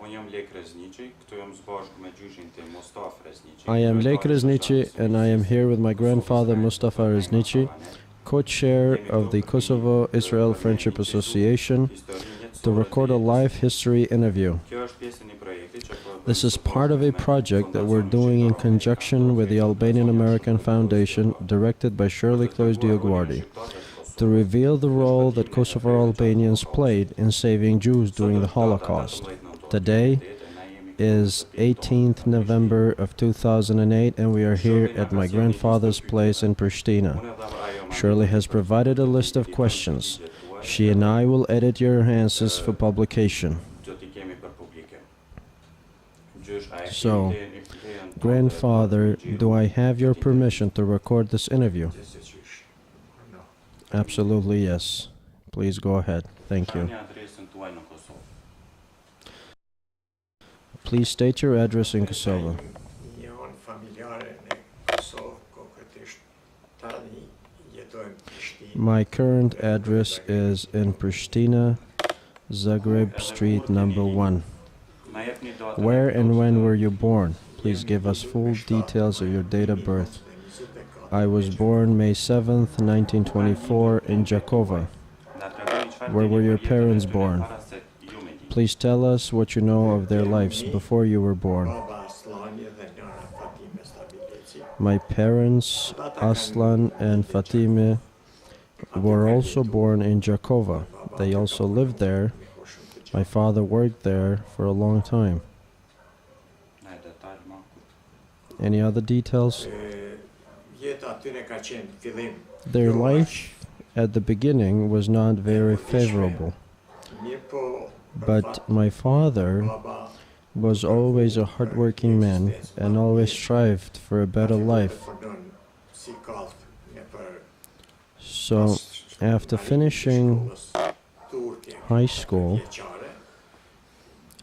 I am Lek Reznigi, and I am here with my grandfather Mustafe Reznigi, co-chair of the Kosovo-Israel Friendship Association, to record a live history interview. This is part of a project that we're doing in conjunction with the Albanian American Foundation, directed by Shirley Cloyes DioGuardi, to reveal the role that Kosovo Albanians played in saving Jews during the Holocaust. Today is 18th November of 2008, and we are here at my grandfather's place in Pristina. Shirley has provided a list of questions. She and I will edit your answers for publication. So, grandfather, do I have your permission to record this interview? Absolutely, yes. Please go ahead. Thank you. Please state your address in Kosovo. My current address is in Pristina, Zagreb Street number 1. Where and when were you born? Please give us full details of your date of birth. I was born May 7th, 1924 in Jakova. Where were your parents born? Please tell us what you know of their lives before you were born. My parents, Aslan and Fatime, were also born in Jakova. They also lived there. My father worked there for a long time. Any other details? Their life at the beginning was not very favorable. But my father was always a hardworking man and always strived for a better life. So, after finishing high school,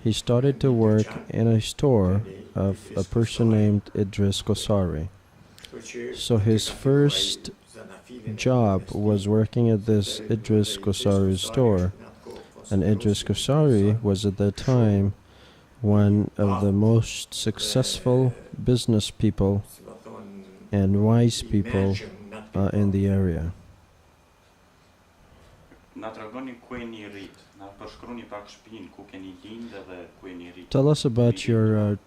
he started to work in a store of a person named Idris Kosari. So his first job was working at this Idris Kosari store. And Idris Kosari was at that time one of the most successful business people and wise people in the area. Tell us about your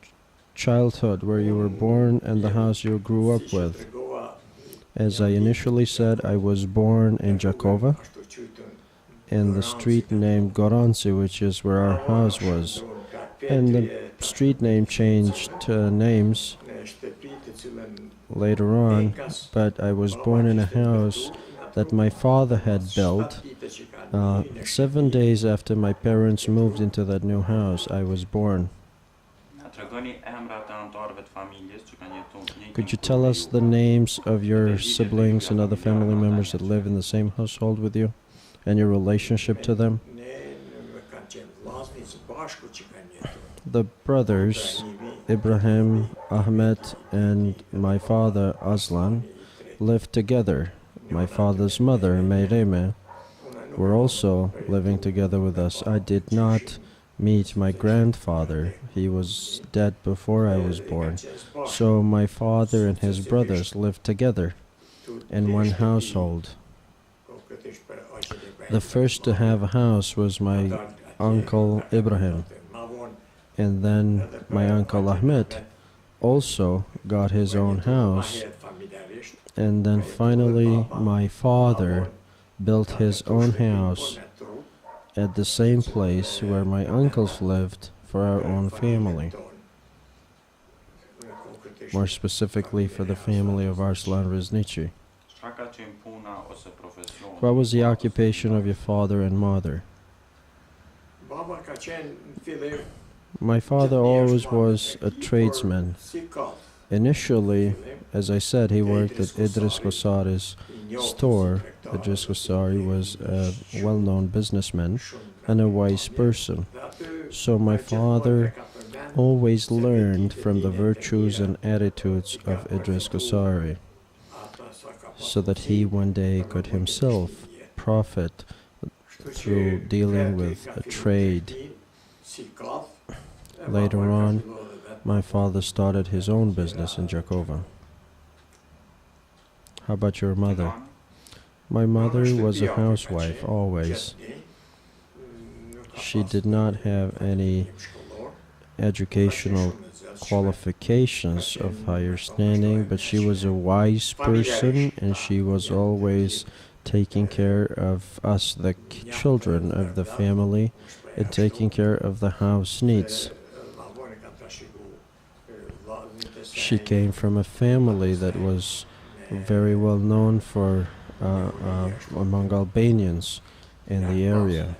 childhood, where you were born and the house you grew up with. As I initially said, I was born in Jakova, in the street named Goranci, which is where our house was. And the street name changed names later on, but I was born in a house that my father had built. 7 days after my parents moved into that new house, I was born. Could you tell us the names of your siblings and other family members that live in the same household with you and your relationship to them? The brothers, Ibrahim, Ahmed, and my father, Aslan, lived together. My father's mother, Meyreme, were also living together with us. I did not meet my grandfather. He was dead before I was born. So my father and his brothers lived together in one household. The first to have a house was my uncle Ibrahim. And then my uncle Ahmed also got his own house. And then finally my father built his own house at the same place where my uncles lived for our own family. More specifically for the family of Arslan Reznigi. What was the occupation of your father and mother? My father always was a tradesman. Initially, as I said, he worked at Idris Kosari's store. Idris Kosari was a well-known businessman and a wise person. So my father always learned from the virtues and attitudes of Idris Kosari, so that he one day could himself profit through dealing with a trade. Later on, my father started his own business in Jakova. How about your mother? My mother was a housewife, always. She did not have any educational qualifications of higher standing, but she was a wise person, and she was always taking care of us, the children of the family, and taking care of the house needs. She came from a family that was very well known for among Albanians in the area.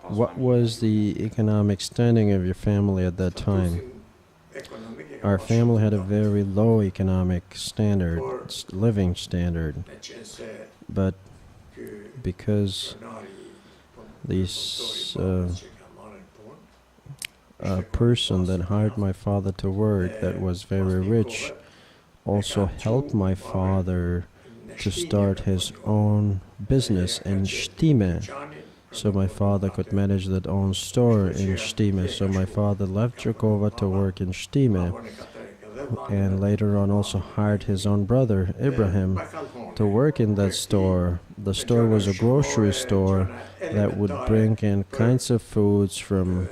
What was the economic standing of your family at that time? Our family had a very low economic standard, living standard, but because this person that hired my father to work that was very rich also helped my father to start his own business in Stime, so my father could manage that own store in Stime. So my father left Jakova to work in Stime, and later on also hired his own brother, Ibrahim, to work in that store. The store was a grocery store that would bring in kinds of foods from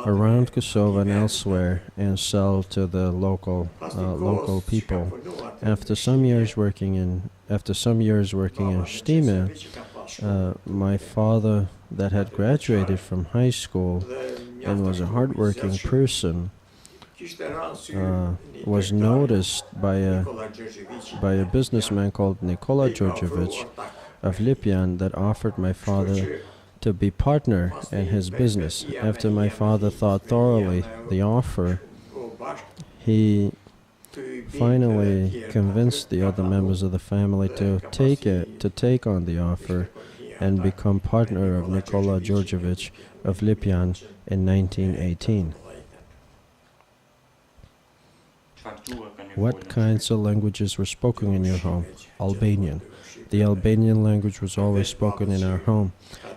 around Kosovo and elsewhere and sell to the local people. After some years working in Stime, my father, that had graduated from high school and was a hardworking person, was noticed by a businessman called Nikola Djordjevic of Lipjan that offered my father to be partner in his business. After my father thought thoroughly the offer, he finally convinced the other members of the family to take on the offer and become partner of Nikola Djordjevic of Lipjan in 1918. What kinds of languages were spoken in your home? Albanian. The Albanian language was always spoken in our home,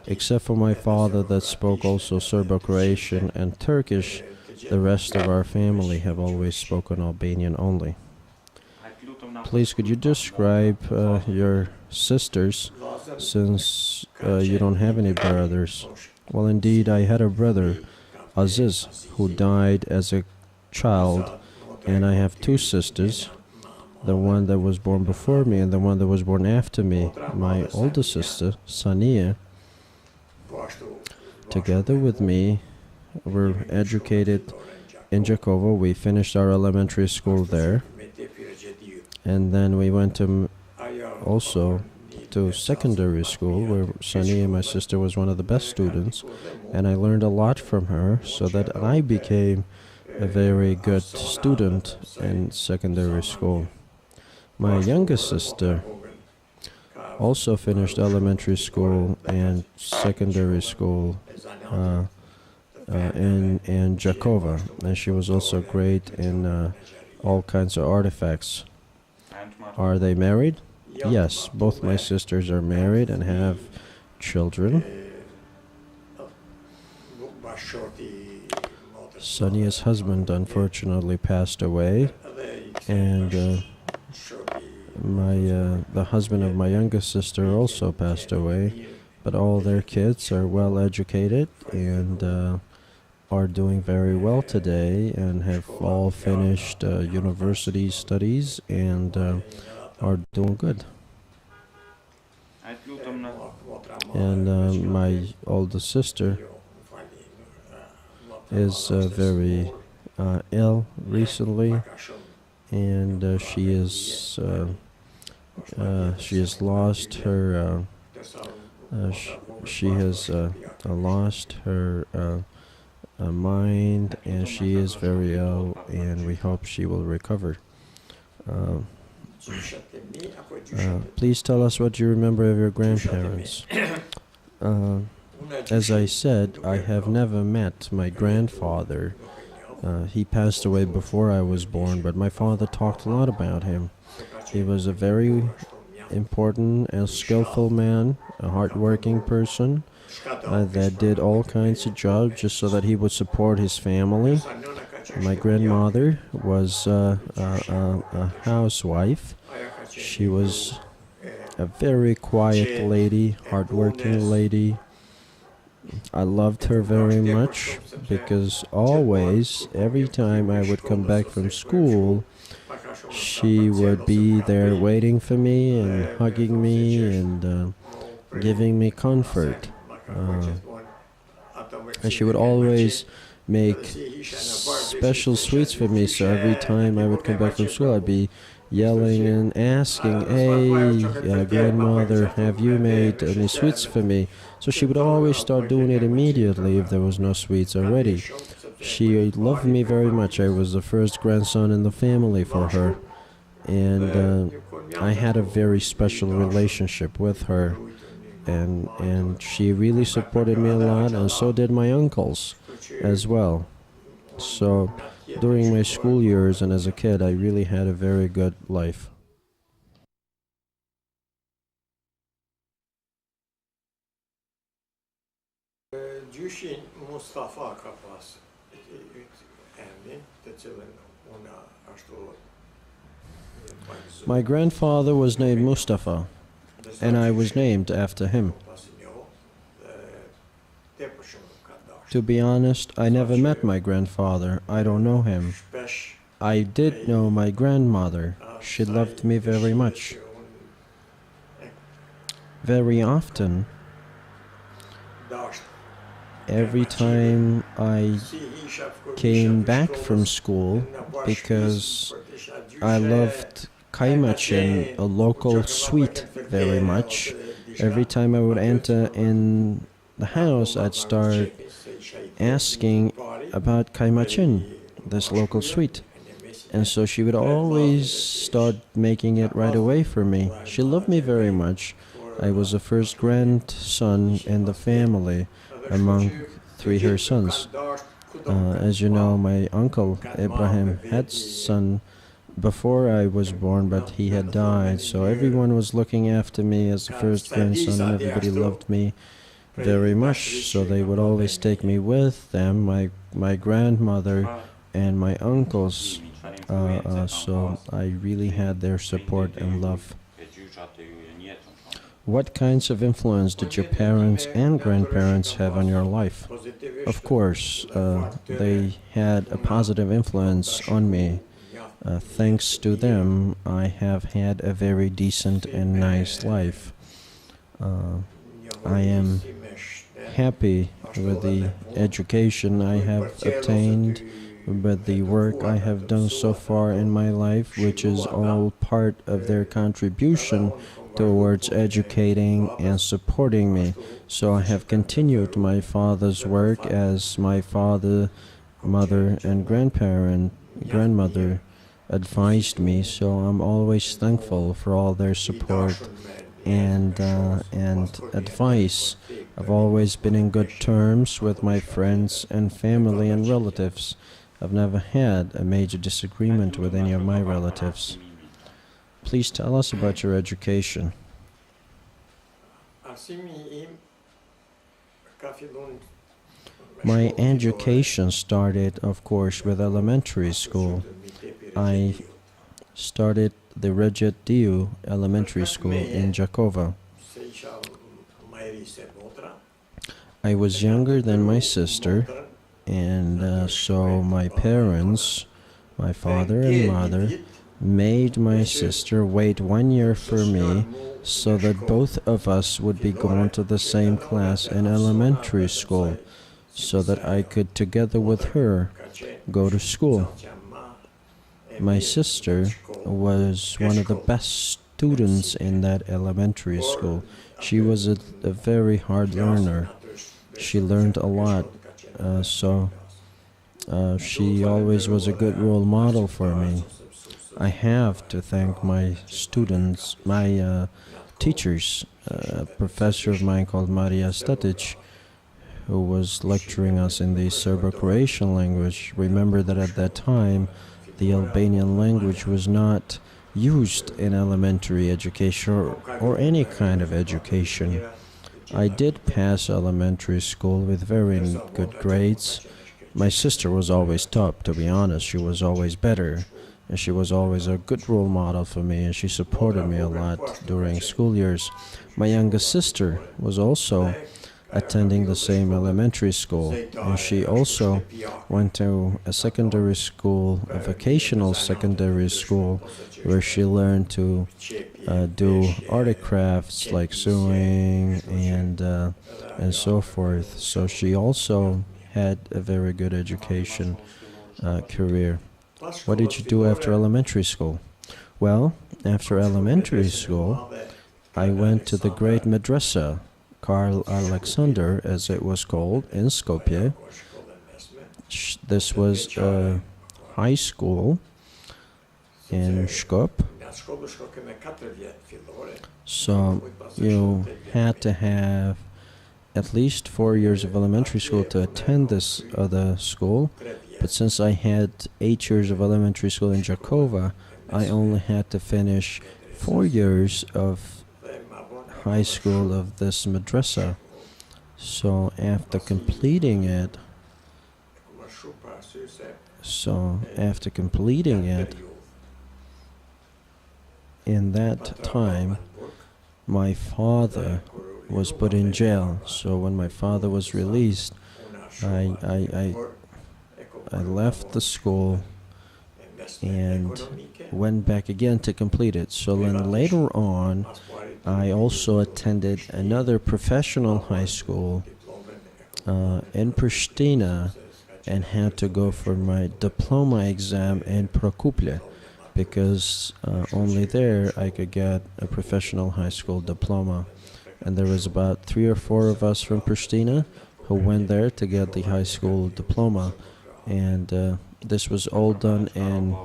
except for my father that spoke also Serbo-Croatian and Turkish. The rest of our family have always spoken Albanian only. Please, could you describe your sisters, since you don't have any brothers? Well, indeed, I had a brother, Aziz, who died as a child, and I have two sisters, the one that was born before me and the one that was born after me. My older sister, Sania, together with me, were educated in Jakova. We finished our elementary school there, and then we went also to secondary school, where Sania, my sister, was one of the best students, and I learned a lot from her, so that I became a very good student in secondary school. My youngest sister also finished elementary school and secondary school in Jakova, and she was also great in all kinds of artifacts. Are they married? Yes, both my sisters are married and have children. Sonia's husband unfortunately passed away, and the husband of my youngest sister also passed away, but all their kids are well educated and are doing very well today, and have all finished university studies and are doing good. And my older sister is very ill recently, and she has lost her mind, and she is very ill, and we hope she will recover. Please tell us what you remember of your grandparents. As I said, I have never met my grandfather. He passed away before I was born, but my father talked a lot about him. He was a very important and skillful man, a hardworking person that did all kinds of jobs just so that he would support his family. My grandmother was a housewife. She was a very quiet lady, hardworking lady. I loved her very much because always, every time I would come back from school, she would be there waiting for me and hugging me and giving me comfort. And she would always make special sweets for me, so every time I would come back from school, I'd be yelling and asking, "Hey, grandmother, have you made any sweets for me?" So she would always start doing it immediately if there was no sweets already. She loved me very much. I was the first grandson in the family for her, and I had a very special relationship with her, and she really supported me a lot, and so did my uncles as well. So during my school years and as a kid, I really had a very good life. My grandfather was named Mustafa, and I was named after him. To be honest, I never met my grandfather. I don't know him. I did know my grandmother. She loved me very much. Very often, every time I came back from school, because I loved kaymaçın, a local sweet, very much. Every time I would enter in the house, I'd start asking about kaymaçın, this local sweet. And so she would always start making it right away for me. She loved me very much. I was the first grandson in the family among three her sons. As you know, my uncle Ibrahim had son before I was born, but he had died. So everyone was looking after me as the first grandson, and everybody loved me very much. So they would always take me with them, my grandmother and my uncles. So I really had their support and love. What kinds of influence did your parents and grandparents have on your life? Of course, they had a positive influence on me. Thanks to them, I have had a very decent and nice life. I am happy with the education I have obtained, with the work I have done so far in my life, which is all part of their contribution towards educating and supporting me. So I have continued my father's work as my father, mother, and grandmother advised me. So I'm always thankful for all their support and advice. I've always been in good terms with my friends and family and relatives. I've never had a major disagreement with any of my relatives. Please tell us about your education. My education started, of course, with elementary school. I started the Rejet Diu Elementary School in Jakova. I was younger than my sister, and so my parents, my father and mother, made my sister wait 1 year for me so that both of us would be going to the same class in elementary school, so that I could, together with her, go to school. My sister was one of the best students in that elementary school. She was a very hard learner. She learned a lot, so she always was a good role model for me. I have to thank my students, my teachers, a professor of mine called Maria Static, who was lecturing us in the Serbo-Croatian language. Remember that at that time, the Albanian language was not used in elementary education or any kind of education. I did pass elementary school with very good grades. My sister was always top, to be honest. She was always better, and she was always a good role model for me, and she supported me a lot during school years. My youngest sister was also attending the same elementary school, and she also went to a secondary school, a vocational secondary school, where she learned to do arty crafts like sewing and so forth. So she also had a very good education career. What did you do after elementary school? Well, after elementary school, I went to the great madrasa, Karl Alexander, as it was called, in Skopje. This was a high school in Skop. So you had to have at least 4 years of elementary school to attend this other school. But since I had 8 years of elementary school in Jakova, I only had to finish 4 years of high school of this madrasa. So after completing it, in that time, my father was put in jail. So when my father was released, I left the school and went back again to complete it. So then later on, I also attended another professional high school in Pristina and had to go for my diploma exam in Prokuplje, because only there I could get a professional high school diploma. And there was about 3 or 4 of us from Pristina who went there to get the high school diploma. And this was all done in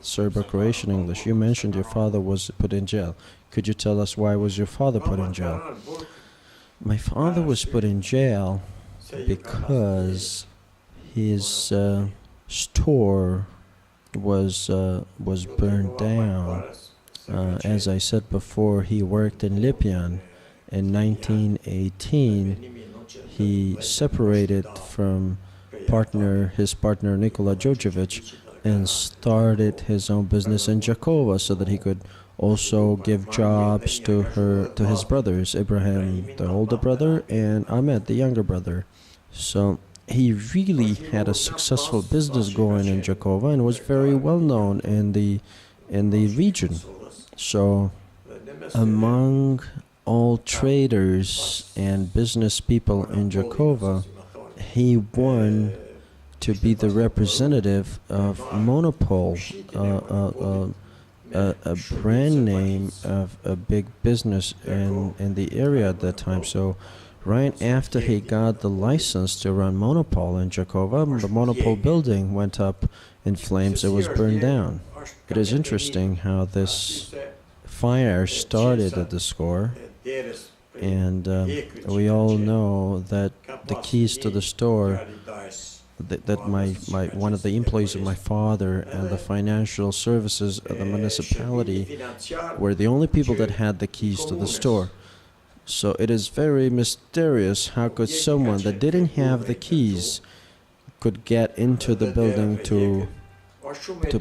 Serbo-Croatian English. You mentioned your father was put in jail. Could you tell us why was your father put in jail? My father was put in jail because his store was burned down. As I said before, he worked in Lipjan. In 1918, he separated from his partner Nikola Djordjevic and started his own business in Jakova so that he could also give jobs to his brothers, Ibrahim, the older brother, and Ahmed, the younger brother. So he really had a successful business going in Jakova and was very well known in the region. So among all traders and business people in Jakova, he won to be the representative of Monopol, a brand name of a big business in the area at that time. So right after he got the license to run Monopol in Jakova, the Monopol building went up in flames. It was burned down. It is interesting how this fire started at the store, and we all know that the keys to the store, that one of the employees of my father and the financial services of the municipality were the only people that had the keys to the store. So it is very mysterious how could someone that didn't have the keys could get into the building to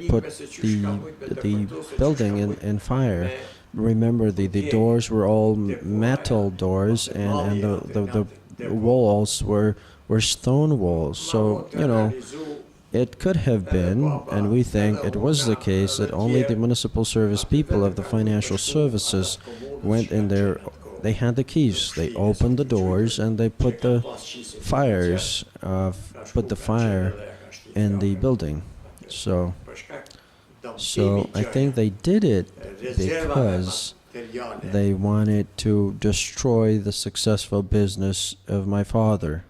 put the building in fire. Remember, the doors were all metal doors, and the walls were stone walls. So, you know, it could have been, and we think it was the case, that only the municipal service people of the financial services went in there. They had the keys. They opened the doors and they put the fire in the building. So I think they did it because they wanted to destroy the successful business of my father.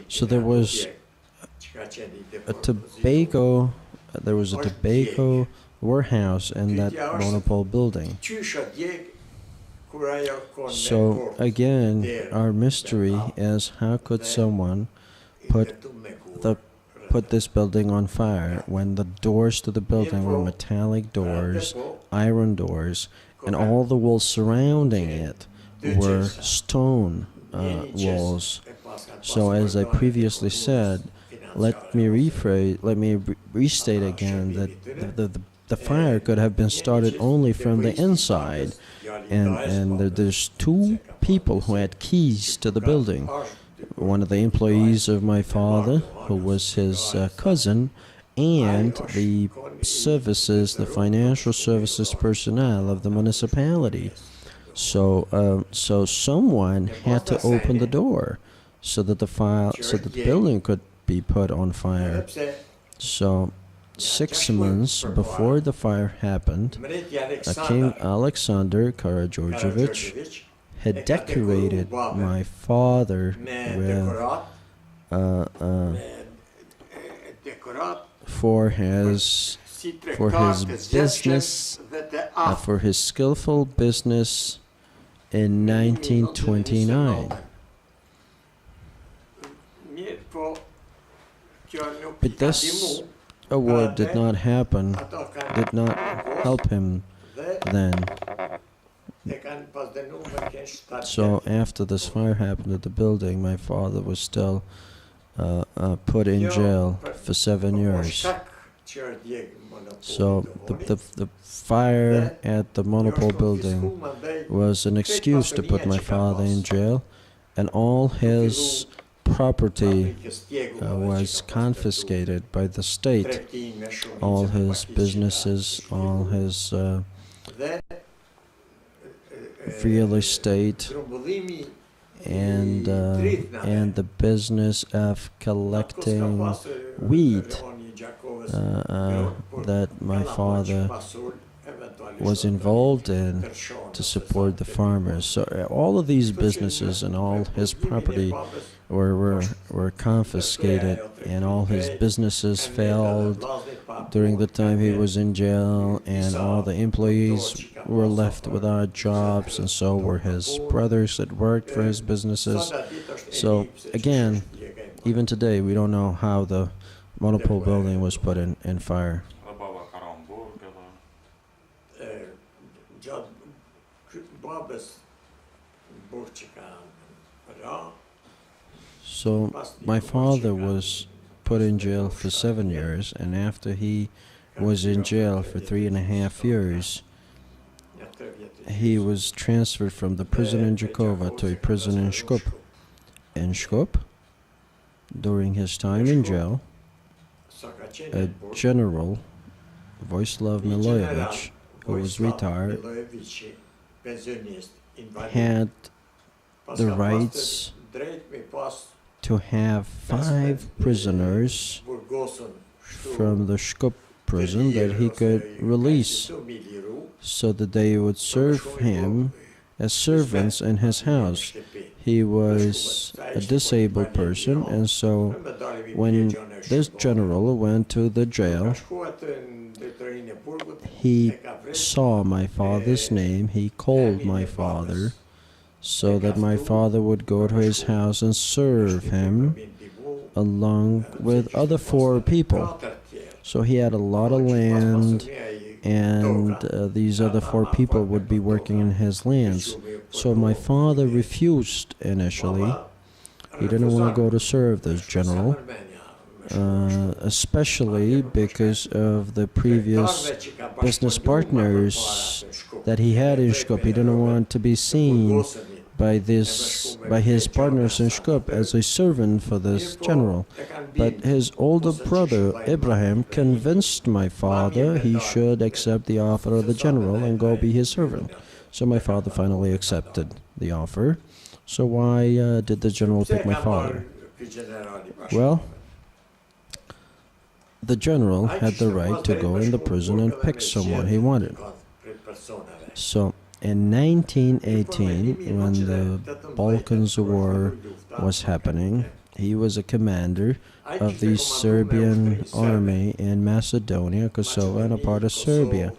So there was a tobacco warehouse in that Monopol building. So again, our mystery is how could someone put put this building on fire when the doors to the building were metallic doors, iron doors, and all the walls surrounding it were stone walls. So as I previously said, let me restate again that the fire could have been started only from the inside, and there's two people who had keys to the building. One of the employees of my father, who was his cousin, and the financial services personnel of the municipality. So someone had to open the door so that the building could be put on fire. So 6 months before the fire happened, King Alexander Karađorđević had decorated my father for his business, for his skillful business in 1929. But this award did not help him then. So after this fire happened at the building, my father was still put in jail for 7 years. So the fire at the Monopol building was an excuse to put my father in jail, and all his property was confiscated by the state. All his businesses, all his real estate, and the business of collecting wheat that my father was involved in to support the farmers. So all of these businesses and all his property were confiscated, and all his businesses failed during the time he was in jail, and all the employees were left without jobs, and so were his brothers that worked for his businesses. So again, even today, we don't know how the Monopol building was put in fire. So my father was put in jail for 7 years, and after he was in jail for 3.5 years, he was transferred from the prison in Jakova to a prison in Shkup. In Shkup, during his time in jail, a general, Vojislav Milojević, who was retired, had the rights to have 5 prisoners from the Shkup prison that he could release, so that they would serve him as servants in his house. He was a disabled person, and so when this general went to the jail, he saw my father's name, he called my father, so that my father would go to his house and serve him along with other 4 people. So he had a lot of land, and these other 4 people would be working in his lands. So my father refused initially. He didn't want to go to serve this general, especially because of the previous business partners that he had in Shkup. He didn't want to be seen by his partners in Shkup as a servant for this general. But his older brother, Ibrahim, convinced my father he should accept the offer of the general and go be his servant. So my father finally accepted the offer. So why did the general pick my father? Well, the general had the right to go in the prison and pick someone he wanted. So in 1918, when the Balkans War was happening, he was a commander of the Serbian army in Macedonia, Kosovo, and a part of Serbia.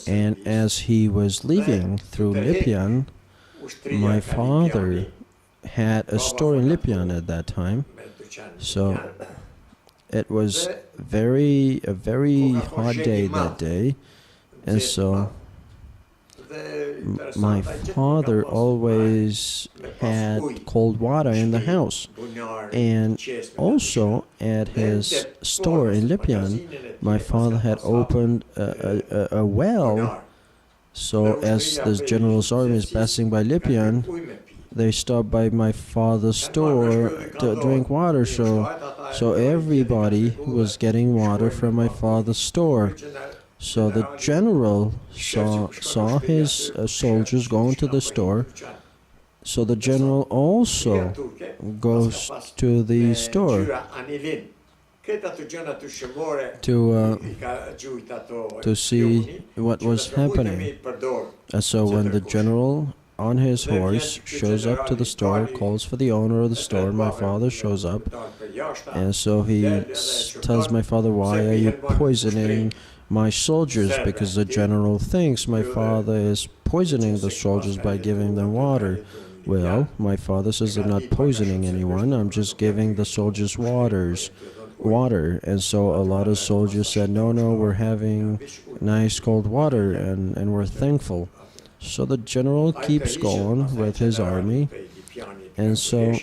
And as he was leaving through Lipljan, my father had a store in Lipljan at that time. So it was a very hot day that day, and so my father always had cold water in the house. And also at his store in Lipjan, my father had opened a well. So as the general's army is passing by Lipjan, they stop by my father's store to drink water. So everybody was getting water from my father's store. So the general saw his soldiers going to the store. So the general also goes to the store to see what was happening. And so when the general on his horse shows up to the store, calls for the owner of the store, my father shows up, and so he tells my father, "Why are you poisoning my soldiers?" Because the general thinks my father is poisoning the soldiers by giving them water. Well, my father says, "I'm not poisoning anyone, I'm just giving the soldiers water." And so a lot of soldiers said, no, we're having nice cold water, and we're thankful. So the general keeps going with his army, and so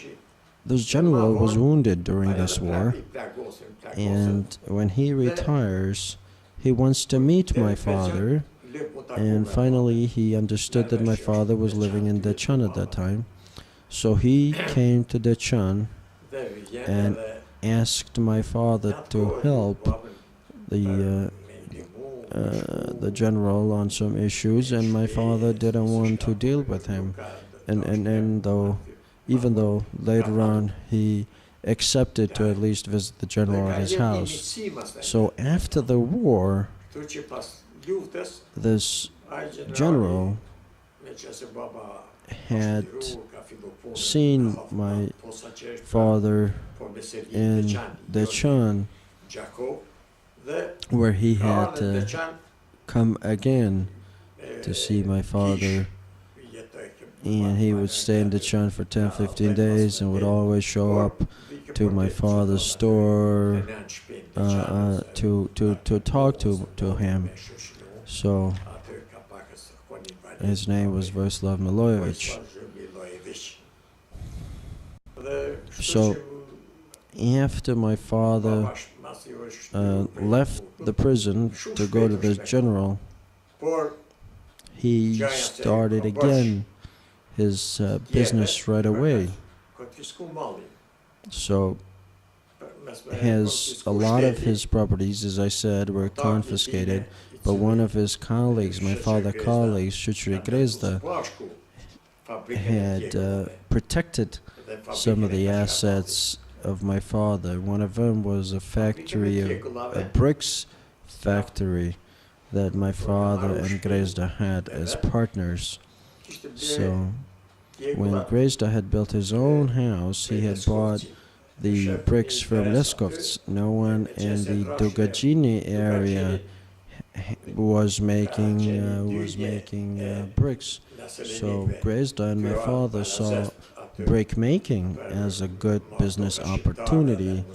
this general was wounded during this war, and when he retires, he wants to meet my father, and finally he understood that my father was living in Dechan at that time. So he came to Dechan and asked my father to help the general on some issues, and my father didn't want to deal with him, and even though later on he accepted to at least visit the general at his house. So after the war, this general had seen my father in Dechan, where he had come again to see my father, and he would stay in Dechan for 10-15 days and would always show up to my father's store to talk to him. So his name was Vojislav Milojevic. So after my father left the prison to go to the general, he started again his business right away. So a lot of his properties, as I said, were confiscated, but one of his colleagues, my father's colleagues, Shirley had protected some of the assets of my father. One of them was a factory, a bricks factory that my father and Grezda had as partners. So when Grezda had built his own house, he had bought the bricks from Leskovts. No one in the Dugajini area was making bricks. So Grezda and my father saw brick making as a good business opportunity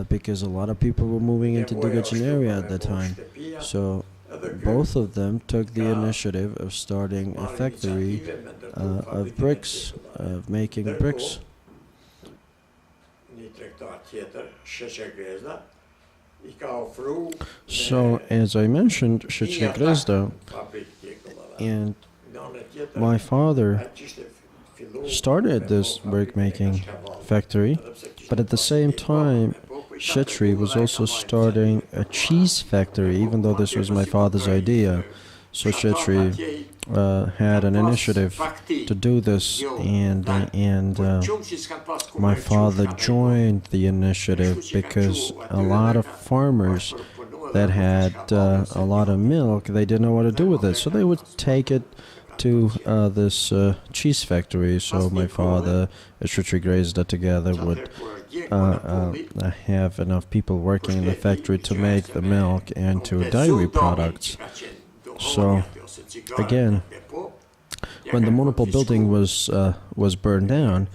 because a lot of people were moving into Dugajin area at that time. So both of them took the initiative of starting a factory of bricks, of making bricks. So, as I mentioned, Shirley Grezda and my father started this brick-making factory, but at the same time, Shirley was also starting a cheese factory, even though this was my father's idea. So Shirley had an initiative to do this, and my father joined the initiative because a lot of farmers that had a lot of milk, they didn't know what to do with it, so they would take it to this cheese factory. So my father and Shirley Grezda together would have enough people working in the factory to make the milk and to dairy products. So again, when the monopole building was burned down,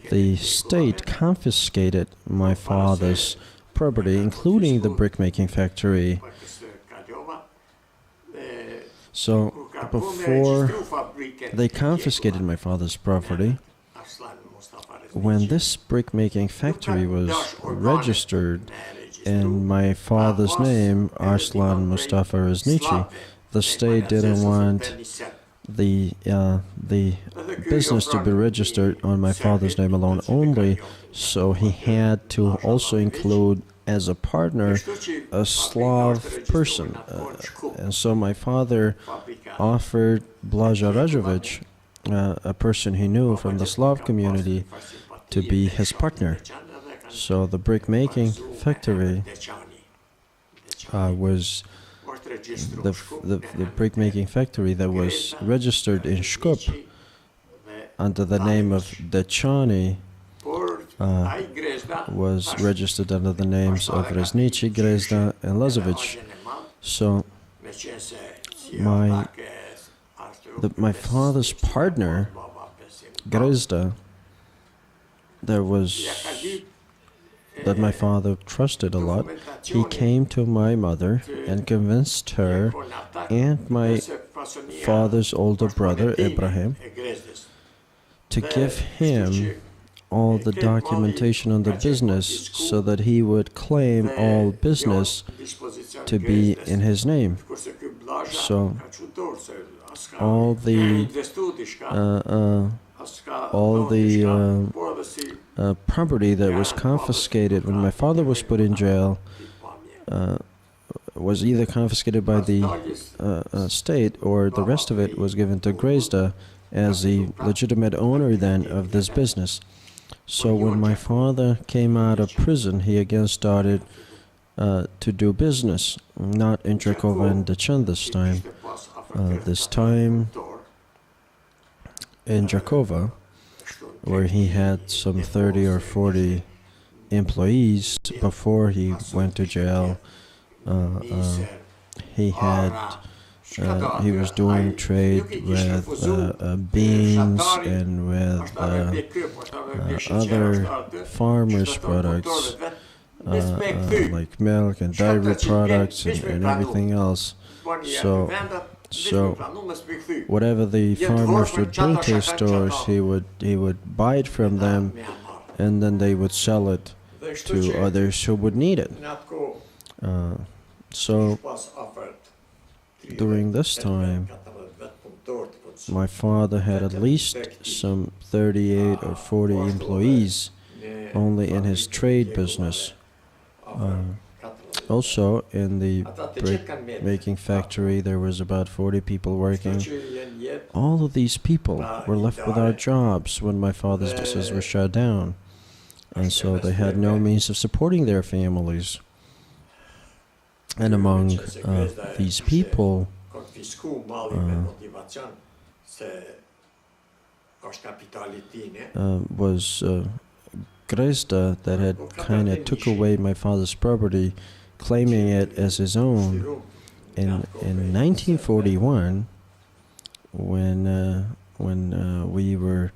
the state confiscated my father's property, including the brick-making factory. So before they confiscated my father's property, when this brick-making factory was registered in my father's name, Arslan Mustafa Reznigi, the state didn't want the business to be registered on my father's name alone only, so he had to also include as a partner a Slav person. And so my father offered Blaža Rajovic, a person he knew from the Slav community, to be his partner. So the brick-making factory was the brick-making factory that was registered in Shkup under the name of Dečani was registered under the names of Reznigi, Grezda, and Lazovic. So my father's partner, Grezda, that my father trusted a lot, he came to my mother and convinced her and my father's older brother, Ibrahim, to give him all the documentation on the business so that he would claim all business to be in his name. So all the property that was confiscated when my father was put in jail was either confiscated by the state, or the rest of it was given to Grezda as the legitimate owner then of this business. So when my father came out of prison, he again started to do business, not in Drakova and Dečan this time. This time in Drakova, where he had some 30 or 40 employees before he went to jail. He was doing trade with beans and with other farmers' products, like milk and dairy products and everything else. So whatever the farmers would bring to his stores, he would buy it from them, and then they would sell it to others who would need it. So during this time, my father had at least some 38 or 40 employees only in his trade business. Also, in the brick-making factory, there was about 40 people working. All of these people were left without jobs when my father's businesses were shut down, and so they had no means of supporting their families. And among these people was Grezda, that had kind of took away my father's property, claiming it as his own. In 1941, when we were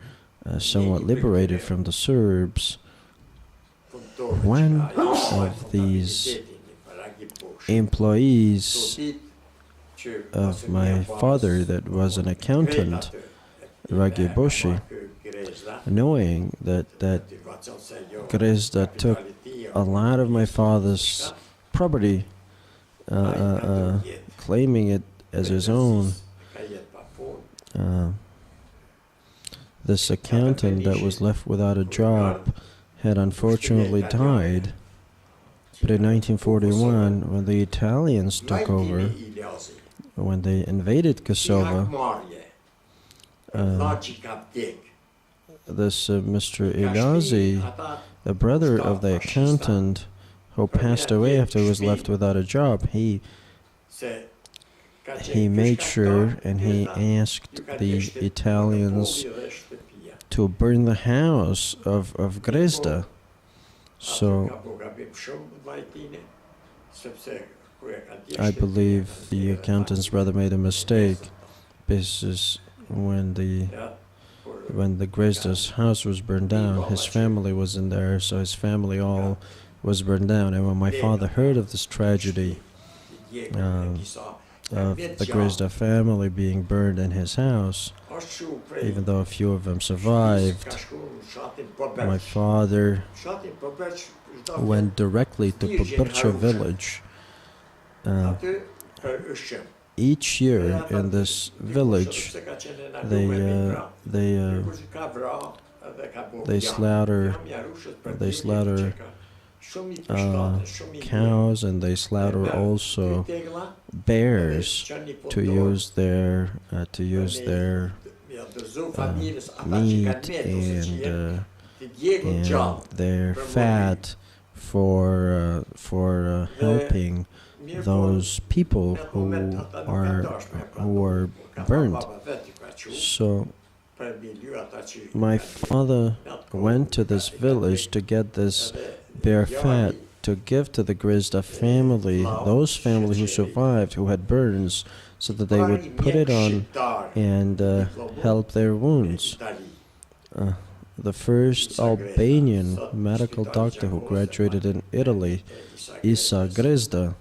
somewhat liberated from the Serbs, one of these employees of my father, that was an accountant, Ragiboshi, knowing that Grezda took a lot of my father's property, claiming it as his own, this accountant that was left without a job had unfortunately died. But in 1941, when the Italians took over, when they invaded Kosovo, this Mr. Ilazi, the brother of the accountant who passed away after he was left without a job, he made sure and he asked the Italians to burn the house of Grezda. So I believe the accountant's brother made a mistake, because when the Grezda's house was burned down, his family was in there, so his family all was burned down. And when my father heard of this tragedy of the Grizda family being burned in his house, even though a few of them survived, my father went directly to Pobrča village. Each year in this village, they slaughter cows, and they slaughter also bears to use their meat and their fat for helping those people who are burned. So my father went to this village to get this bear fat to give to the Grizda family, those families who survived, who had burns, so that they would put it on and help their wounds. The first Albanian medical doctor who graduated in Italy, Isa Grizda,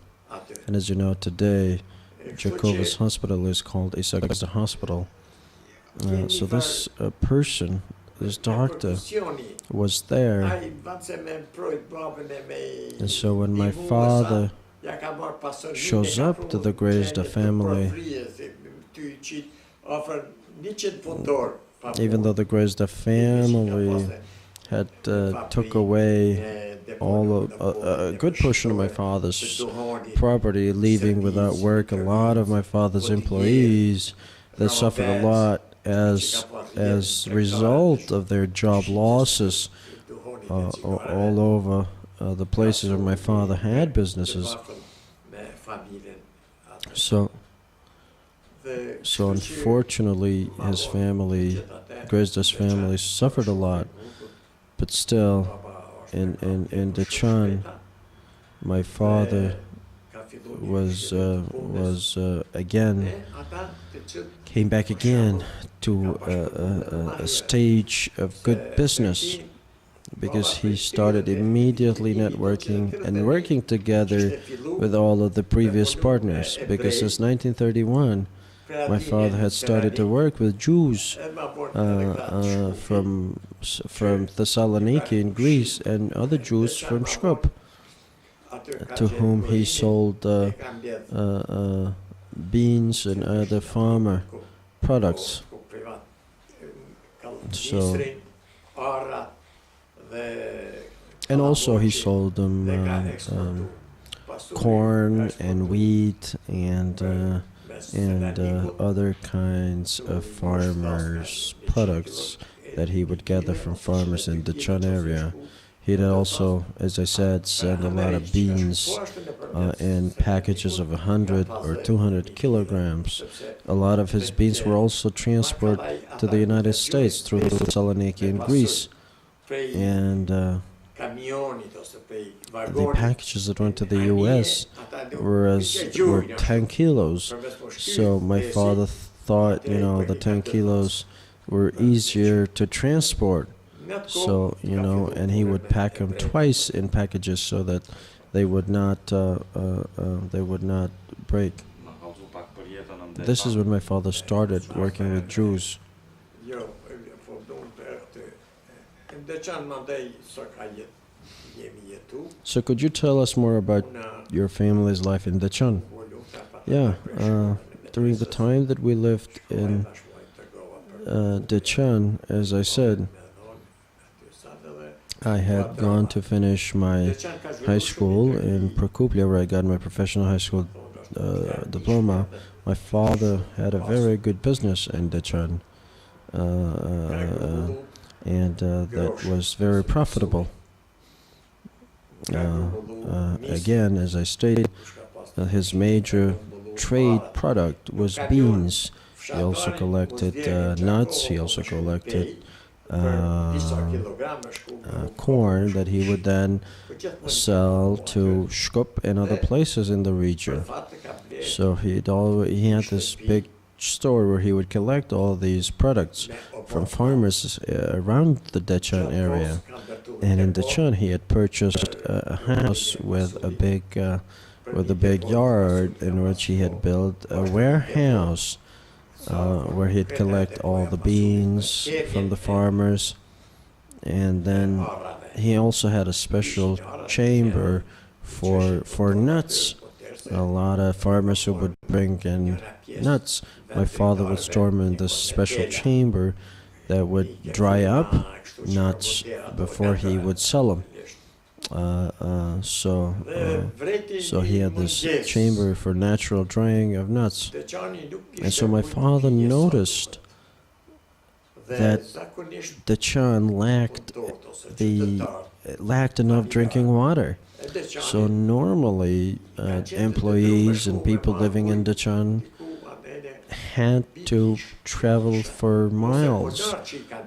and as you know today, Jehovah's Hospital is called Isa Grizda Hospital. So this person, this doctor, was there. And so when my father shows up to the Grizda family, even though the Grizda family had took away all of a good portion of my father's property, leaving without work a lot of my father's employees, they suffered a lot as a result of their job losses all over the places where my father had businesses. So unfortunately, his family, Grizda's family, suffered a lot. But still, in Dechan, my father came back again to a stage of good business, because he started immediately networking and working together with all of the previous partners. Because since 1931, my father had started to work with Jews from Thessaloniki in Greece and other Jews from Skopje, to whom he sold beans and other farmer products. So, and also he sold them corn and wheat and other kinds of farmers' products that he would gather from farmers in the Dechan area. He'd also, as I said, send a lot of beans in packages of 100 or 200 kilograms. A lot of his beans were also transported to the United States through Thessaloniki and Greece. And the packages that went to the U.S. were 10 kilos. So my father thought, the 10 kilos were easier to transport. So, and he would pack them twice in packages so that they would not break. This is when my father started working with Jews. So could you tell us more about your family's life in Dechan? Yeah, during the time that we lived in Dechan, as I said, I had gone to finish my high school in Prokuplje, where I got my professional high school diploma. My father had a very good business in Dechan, and that was very profitable. Again, as I stated, his major trade product was beans. He also collected nuts. He also collected corn that he would then sell to Skopje and other places in the region. So he had this big store where he would collect all these products from farmers around the Deccan area. And in Deccan, he had purchased a house with a big yard in which he had built a warehouse where he'd collect all the beans from the farmers. And then he also had a special chamber for nuts. A lot of farmers who would bring in nuts, my father would store them in this special chamber that would dry up nuts before he would sell them. So he had this chamber for natural drying of nuts. And so my father noticed that Deccan lacked enough drinking water. So normally employees and people living in Deccan had to travel for miles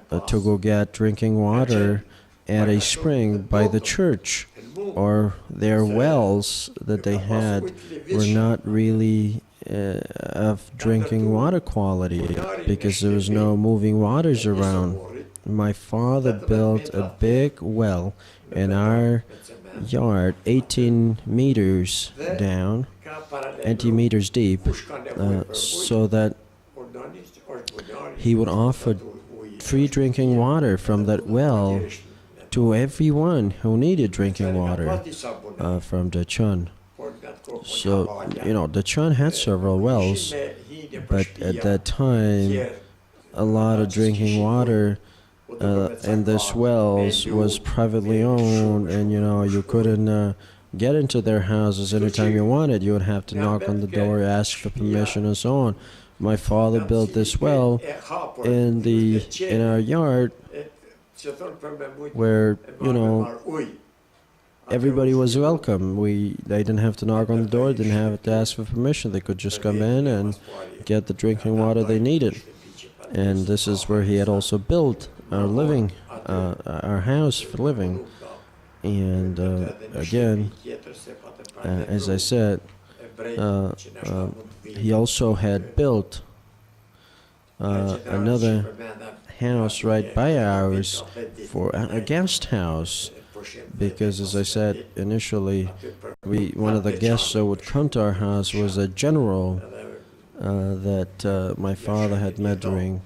to go get drinking water at a spring by the church, or their wells that they had were not really of drinking water quality because there was no moving waters around. My father built a big well in our yard, 18 meters down, 18 meters deep, so that he would offer free drinking water from that well to everyone who needed drinking water from Deccan. So, Deccan had several wells, but at that time, a lot of drinking water in these wells was privately owned, and you couldn't get into their houses anytime you wanted. You would have to knock on the door, ask for permission, and so on. My father built this well in our yard, where everybody was welcome. They didn't have to knock on the door, didn't have to ask for permission. They could just come in and get the drinking water they needed. And this is where he had also built our house for living. And again, as I said, he also had built another house right by ours for a guest house, because, as I said initially, one of the guests that would come to our house was a general that my father had met during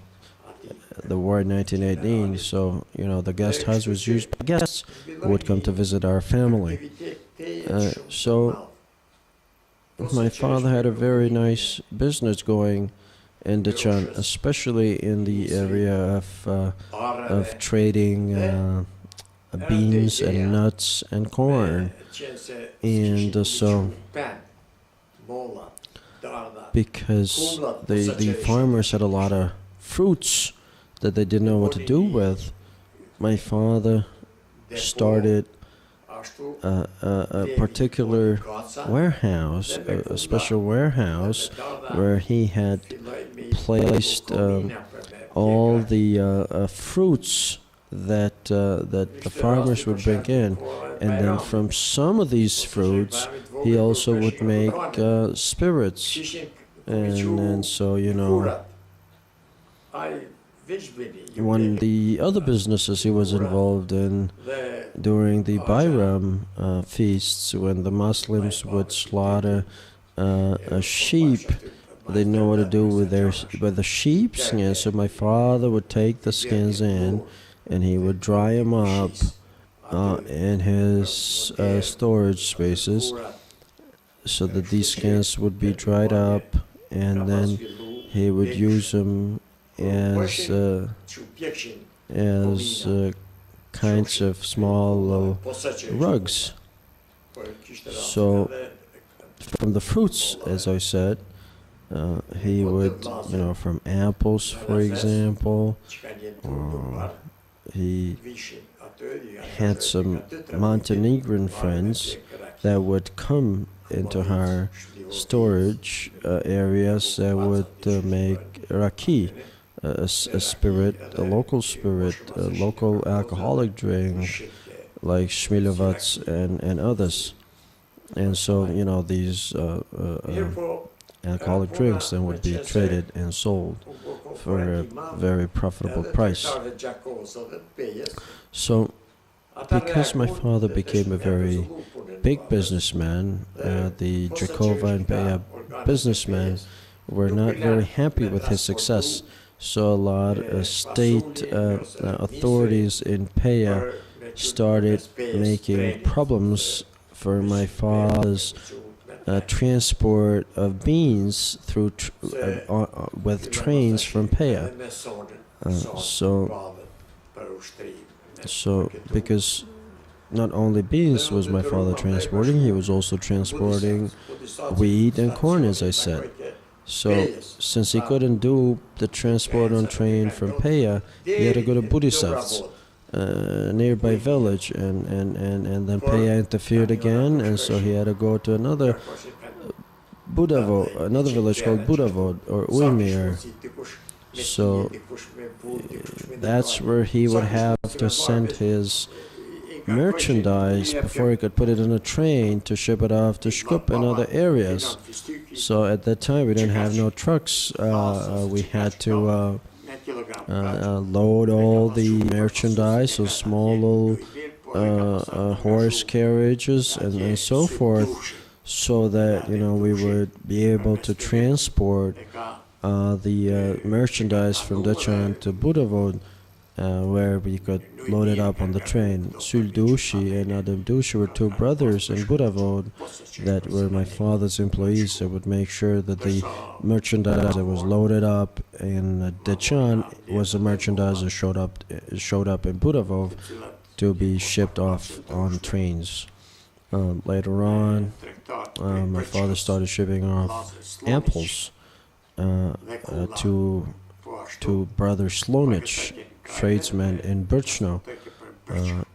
the war in 1918. So, the guest house was used by guests who would come to visit our family. So my father had a very nice business going in Deccan, especially in the area of trading beans and nuts and corn. And so, because the farmers had a lot of fruits that they didn't know what to do with, my father started a particular warehouse, a special warehouse, where he had placed all the fruits that the farmers would bring in, and then from some of these fruits he also would make spirits, and so one of the other businesses he was involved in during the Bayram feasts, when the Muslims would slaughter a sheep. They didn't know what to do with the sheep skins, so my father would take the skins in and he would dry them up in his storage spaces, so that these skins would be dried up, and then he would use them as kinds of small rugs. So from the fruits, as I said, he would, from apples, for example, he had some Montenegrin friends that would come into our storage areas that would make raki, a spirit, a local alcoholic drink like Shmilovats and others. And so, these alcoholic drinks and would be traded and sold for a very profitable price. So, because my father became a very big businessman, the Jakova and Peja businessmen were not very happy with his success. So a lot of state authorities in Peja started making problems for my father's transport of beans through with trains from Peja. So because not only beans was my father transporting, he was also transporting wheat and corn, as I said. So since he couldn't do the transport on train from Peja, he had to go to Budisavc, a nearby village, and then Peja interfered again, and so he had to go to another village called Budavod or Uymir. So that's where he would have to send his merchandise before he could put it in a train to ship it off to Shkup and other areas. So at that time we didn't have no trucks. We had to load all the merchandise, so small little horse carriages and so forth, so that we would be able to transport the merchandise from Dachan to Budavod, where we could load it up on the train. Suldushi and Adam Dushi were two brothers in Budavod that were my father's employees that would make sure that the merchandise that was loaded up in Dachan was the merchandise that showed up in Budavod to be shipped off on trains. Later on, my father started shipping off apples to Brother Slonich, tradesmen in Birchno,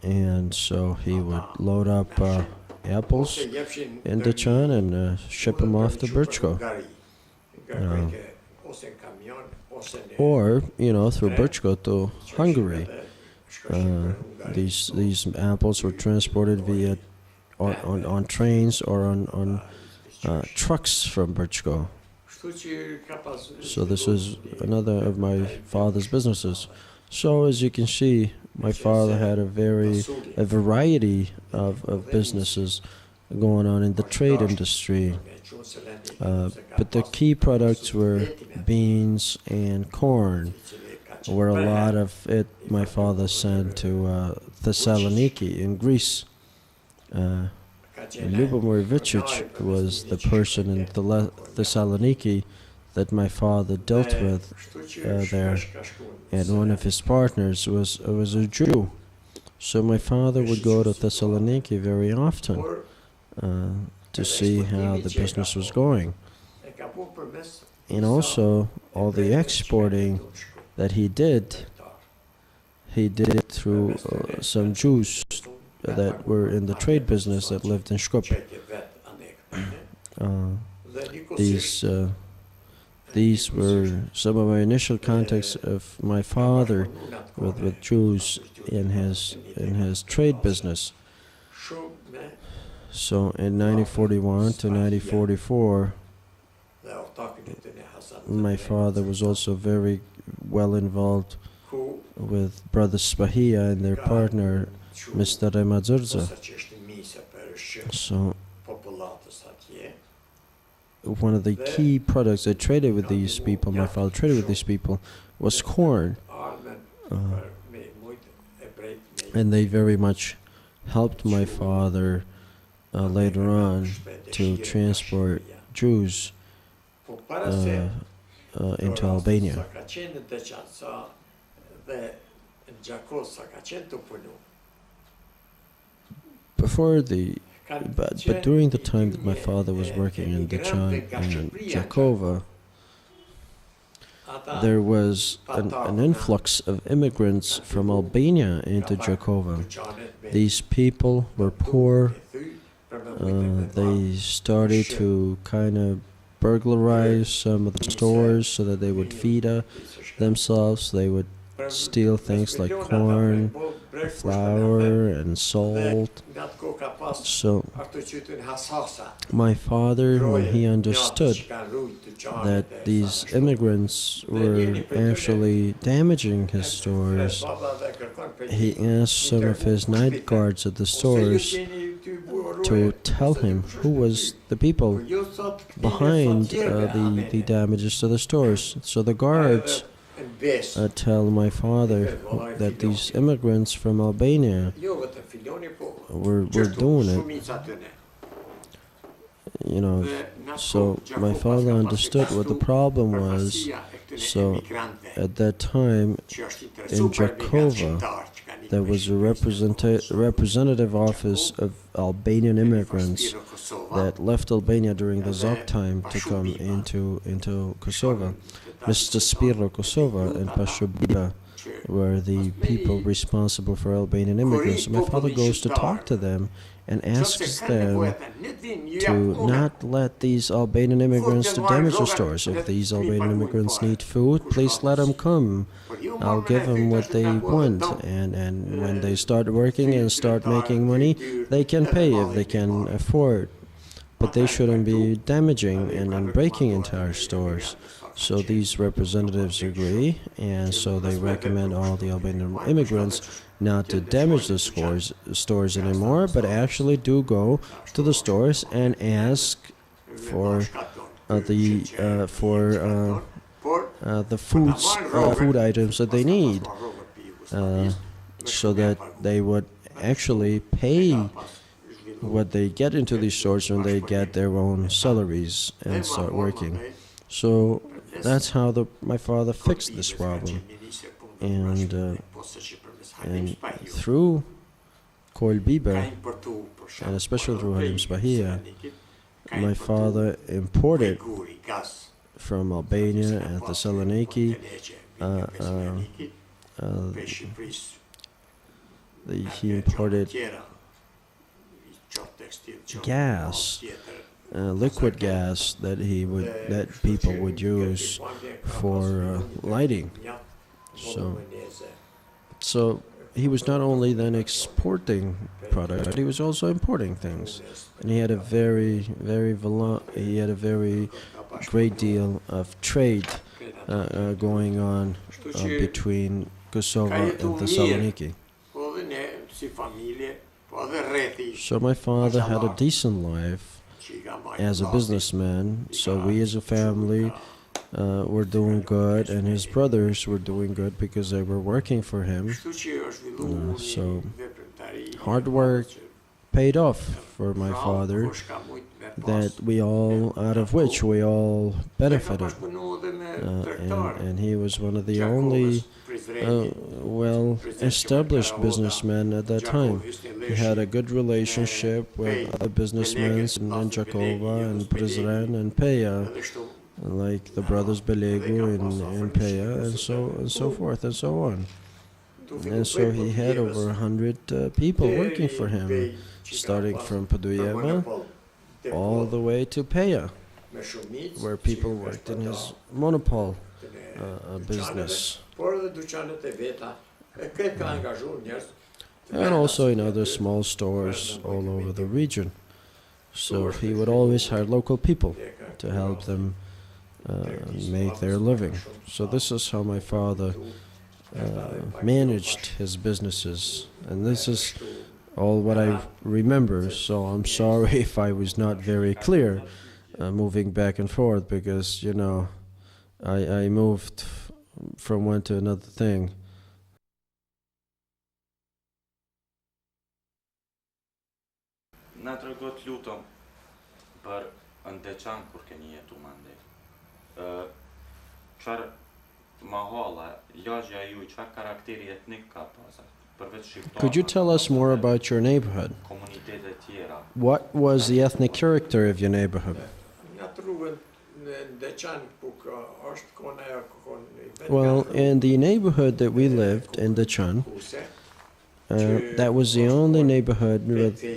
and so he would load up apples in Dachan and ship them off to Birchko, or through Birchko to Hungary. These apples were transported via on trains or on trucks from Birchko. So this was another of my father's businesses. So as you can see, my father had a variety of businesses going on in the trade industry. But the key products were beans and corn, where a lot of it my father sent to Thessaloniki in Greece. Ljubomir Vicic was the person in Thessaloniki that my father dealt with there, and one of his partners was a Jew. So my father would go to Thessaloniki very often to see how the business was going. And also, all the exporting that he did through some Jews that were in the trade business that lived in Shkup. These were some of my initial contacts of my father with Jews in his trade business. So in 1941 to 1944, my father was also very well involved with Brother Spahia and their partner, Mr. Remadzurza. So one of the key products I traded with these people, my father traded with these people, was corn. And they very much helped my father later on to transport Jews into Albania. But during the time that my father was working in Dachan and Jakova, there was an influx of immigrants from Albania into Jakova. These people were poor. They started to kind of burglarize some of the stores so that they would feed themselves. They would steal things like corn flour and salt. So my father, when he understood that these immigrants were actually damaging his stores, he asked some of his night guards at the stores to tell him who was the people behind the damages to the stores. So the guards tell my father that these immigrants from Albania were doing it. You know, so my father understood what the problem was. So at that time in Jakova, there was a representative office of Albanian immigrants that left Albania during the Zog time to come into Kosovo. Mr. Spiro Kosovo and Pashobiba were the people responsible for Albanian immigrants. So my father goes to talk to them and asks them to not let these Albanian immigrants to damage the stores. If these Albanian immigrants need food, please let them come. I'll give them what they want, and when they start working and start making money, they can pay if they can afford. But they shouldn't be damaging and breaking into our stores. So these representatives agree, and so they recommend all the Albanian immigrants not to damage the stores anymore, but actually do go to the stores and ask for the food items that they need, so that they would actually pay what they get into these stores when they get their own salaries and start working. So that's how my father fixed this problem, and through Koil Biber, and especially through Halim Spahia, my father imported from Albania and Thessaloniki he imported gas, liquid gas that people would use for lighting. So he was not only then exporting products, but he was also importing things, and he had a very great deal of trade going on between Kosovo and Thessaloniki. So my father had a decent life as a businessman, so we as a family were doing good, and his brothers were doing good because they were working for him. So hard work paid off for my father, out of which we all benefited. And he was one of the only well-established businessmen at that time. He had a good relationship with other businessmen in Jakova and Prizren and Peja, like the brothers Belegu in Peja, and so forth and so on. And so he had over 100 people working for him, starting from Podujeva all the way to Peja, where people worked in his monopole business. And also in other small stores all over the region. So he would always hire local people to help them make their living. So this is how my father managed his businesses, and this is all what I remember. So I'm sorry if I was not very clear moving back and forth, because I moved from one to another thing. Na tregot lutem për ndeçan kur keni jetu mande. Çfarë mahalla, lagja ju, çfarë karakteri etnik ka pasur? Could you tell us more about your neighborhood? What was the ethnic character of your neighborhood? Well, in the neighborhood that we lived in Deçan, that was the only neighborhood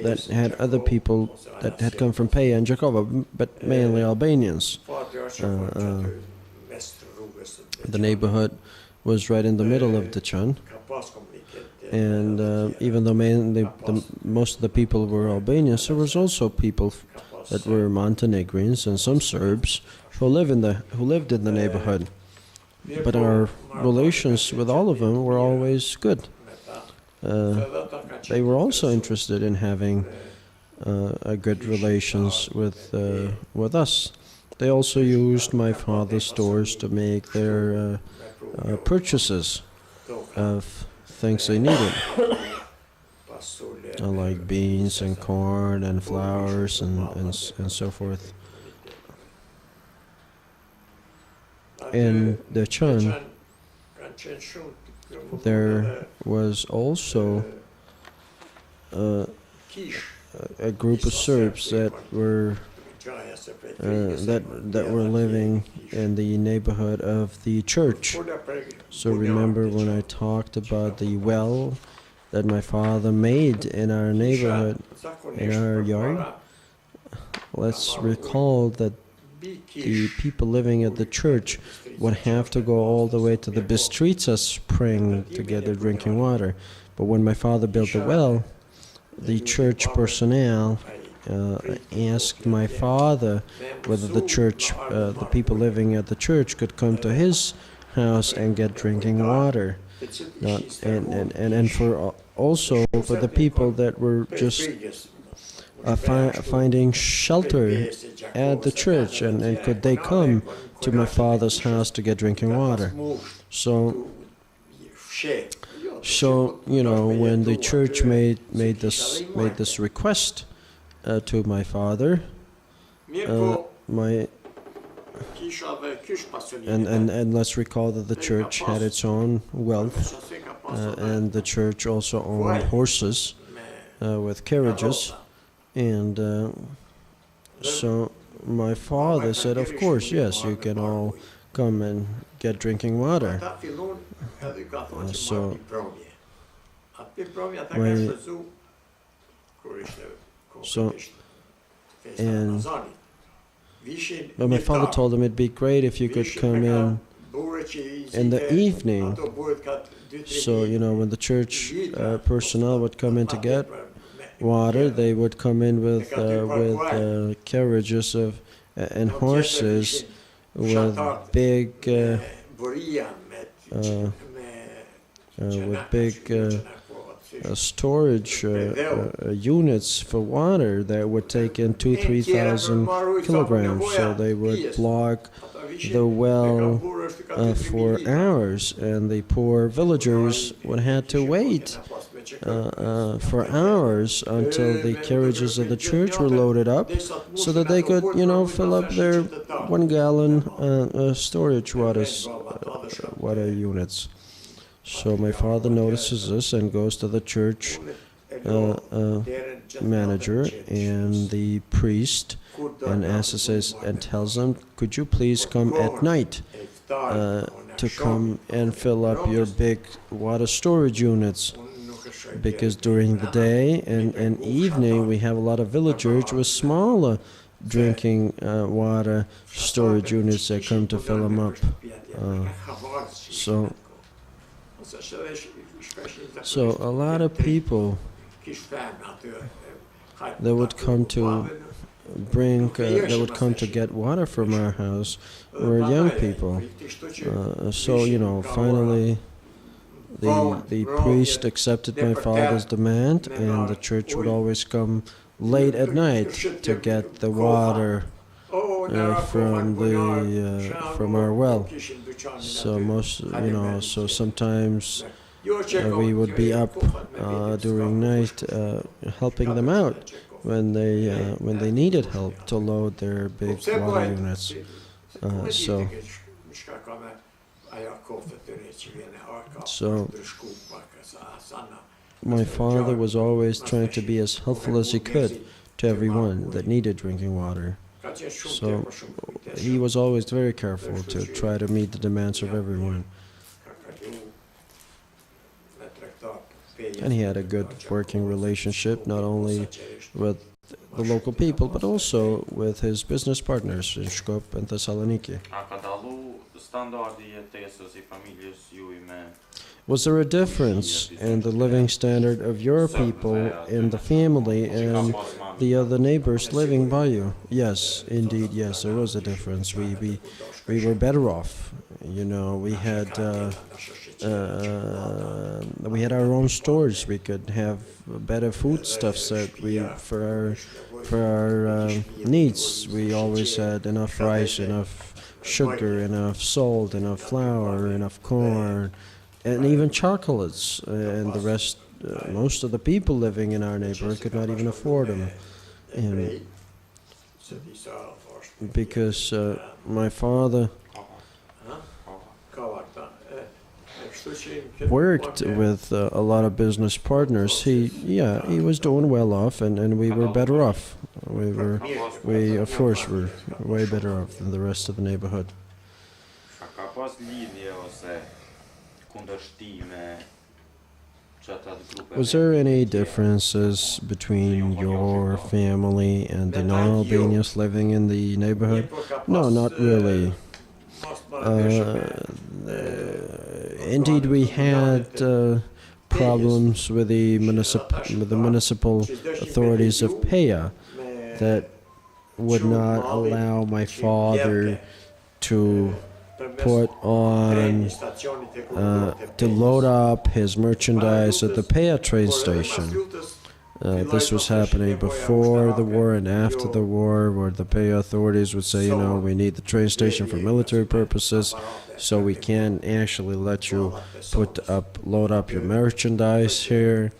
that had other people that had come from Peja and Jakova, but mainly Albanians. The neighborhood was right in the middle of the Chan, and even though most of the people were Albanians, there was also people that were Montenegrins and some Serbs who lived in the neighborhood. But our relations with all of them were always good. They were also interested in having good relations with us. They also used my father's stores to make their purchases of things they needed, like beans and corn and flowers and so forth. In the Chan, there was also a group of Serbs that were living in the neighborhood of the church. So remember when I talked about the well that my father made in our neighborhood, in our yard? Let's recall that the people living at the church would have to go all the way to the Bistrica spring to get their drinking water. But when my father built the well, the church personnel asked my father whether the people living at the church could come to his house and get drinking water. And also for the people that were just finding shelter at the church, and could they come to my father's house to get drinking water. So when the church made this request to my father, and let's recall that the church had its own wealth, and the church also owned horses with carriages, and so my father said, of course, yes, you can all come and get drinking water. But my father told him it'd be great if you could come in the evening. So, when the church personnel would come in to get water, they would come in with carriages and horses with big storage units for water that would take in 2,000-3,000 kilograms. So they would block the well for hours, and the poor villagers would have to wait for hours until the carriages of the church were loaded up, so that they could, fill up their 1-gallon storage water units. So my father notices this and goes to the church manager and the priest and tells them, could you please come at night to come and fill up your big water storage units? Because during the day and evening we have a lot of villagers with smaller drinking water storage units that come to fill them up. So a lot of people that would come to get water from our house were young people. Finally the priest accepted my father's demand, and the church would always come late at night to get the water from our well. So sometimes we would be up during night helping them out when they needed help to load their big water units. So my father was always trying to be as helpful as he could to everyone that needed drinking water. So he was always very careful to try to meet the demands of everyone. And he had a good working relationship, not only with the local people, but also with his business partners in Skopje and Thessaloniki. Was there a difference in the living standard of your people, in the family, and the other neighbors living by you? Yes, indeed, yes, there was a difference. We were better off. You know, we had our own stores. We could have better foodstuffs that for our needs. We always had enough rice, enough sugar, enough salt, enough flour, enough corn, and even chocolates. And the rest, most of the people living in our neighborhood could not even afford them. And because my father worked with a lot of business partners, he was doing well off, and we were better off. We of course were way better off than the rest of the neighborhood. Was there any differences between your family and the non-Albanians living in the neighborhood? No, not really. Indeed, we had problems with the municipal authorities of Peja that would not allow my father to put on, to load up his merchandise at the Peja train station. This was happening before the war and after the war, where the Peja authorities would say, you know, we need the train station for military purposes, so we can't actually let you load up your merchandise here.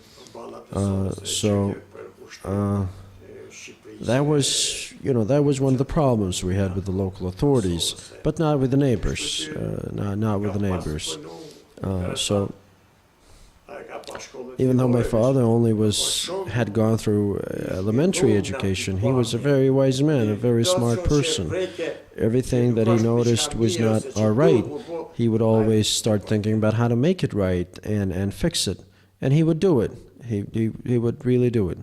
That was one of the problems we had with the local authorities, but not with the neighbors. Not with the neighbors. So even though my father had gone through elementary education, he was a very wise man, a very smart person. Everything that he noticed was not all right, he would always start thinking about how to make it right and fix it. And he would do it. He would really do it.